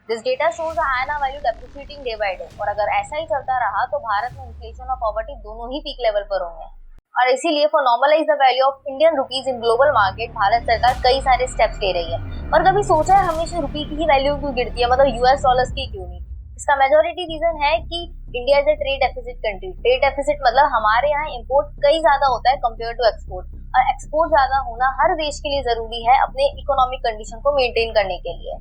This data shows आयना value depreciating day by day, और अगर ऐसा ही चलता रहा तो भारत में इन्फ्लेशन और पॉवर्टी दोनों ही पीक लेवल पर होंगे। और इसीलिए for normalise the value of Indian rupees in global market Bharat सरकार कई सारे स्टेप्स ले रही है। पर कभी सोचा है हमेशा रुपये की ही वैल्यू क्यों गिरती है, मतलब यूएस डॉलर्स की क्यों नहीं? इसका मेजोरिटी रीजन है कि India is a trade deficit country. Trade deficit मतलब हमारे यहाँ इम्पोर्ट कई ज्यादा होता है कंपेयर टू एक्सपोर्ट, और एक्सपोर्ट ज्यादा होना हर देश के लिए जरूरी है अपने इकोनॉमिक कंडीशन को मेंटेन करने के लिए।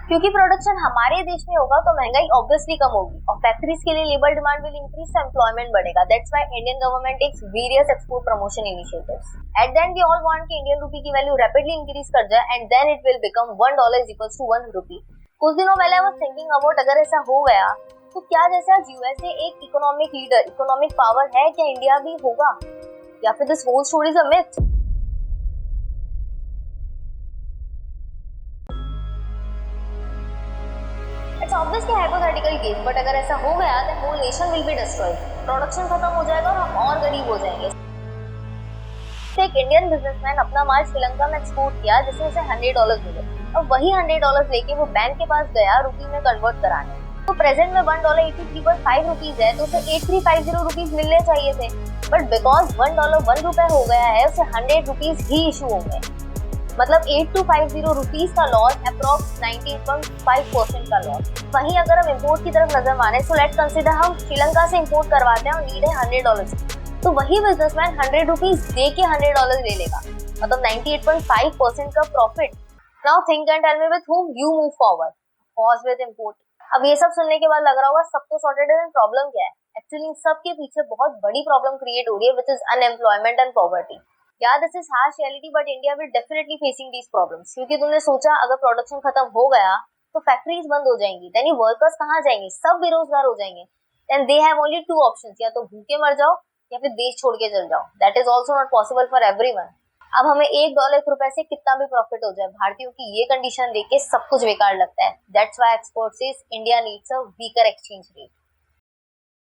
क्योंकि प्रोडक्शन हमारे देश में होगा तो महंगाई ऑब्वियसली कम होगी, और फैक्ट्रीज के लिए लेबर डिमांड विल इंक्रीज, तो एम्प्लॉयमेंट बढ़ेगा। That's why Indian government takes various export promotion initiatives. At the end we all want कि इंडियन रुपी की वैल्यू रैपिडली इंक्रीज कर जाए, and then it will become $1 is equals to 1 rupee. कुछ दिनों पहले I was thinking about, अगर ऐसा हो गया तो क्या जैसे आज यूएसए एक इकोनॉमिक लीडर, इकोनॉमिक पावर है, क्या इंडिया भी होगा, या फिर this whole story is a myth? It's obviously hypothetical case, but अगर ऐसा हो गया तो whole nation will be destroyed. Production खत्म हो जाएगा और हम और गरीब हो जाएंगे। एक इंडियन बिजनेसमैन अपना माल श्रीलंका में एक्सपोर्ट किया जिसमें उसे $100 मिले, और वही $100 लेके वो बैंक के पास गया रुपी में कन्वर्ट कराने। तो प्रेजेंट में $1 रुपीज है, तो उसे 8350 रुपीज मिलने चाहिए थे, बट बिकॉज $1 1 रुपए हो गया है, उसे 100 रुपीज ही इशू होंगे। मतलब 8250 रुपीज का लॉस, अप्रॉक्स 98.5% का लॉस। वहीं अगर हम इंपोर्ट की तरफ नजर मारे, सो लेट्स कंसीडर हम श्रीलंका से इंपोर्ट करवाते हैं और नीड है $100, तो वही बिजनेसमैन 100 रुपीज दे के $100 ले लेगा, मतलब 98.5% का profit. Now think and tell me with whom you move forward? Pause with import। अब ये सब सुनने के बाद लग रहा होगा सब तो सॉर्टेड है, प्रॉब्लम क्या है? एक्चुअली इन सब के पीछे बहुत बड़ी प्रॉब्लम क्रिएट हो रही है, which is unemployment and poverty. Yeah, this is harsh reality, but India will definitely facing these problems। क्योंकि तुमने सोचा अगर प्रोडक्शन खत्म हो गया तो फैक्ट्रीज बंद हो जाएंगी, देन ये वर्कर्स कहाँ जाएंगे? सब बेरोजगार हो जाएंगे। Then they have only two options, या तो भूखे मर जाओ या फिर देश छोड़ के चल जाओ। That is also not possible for everyone. अब हमें $1 से कितना भी प्रॉफिट हो जाए, भारतीयों की ये कंडीशन देख के सब कुछ बेकार लगता है। That's why experts says India needs a weaker exchange rate.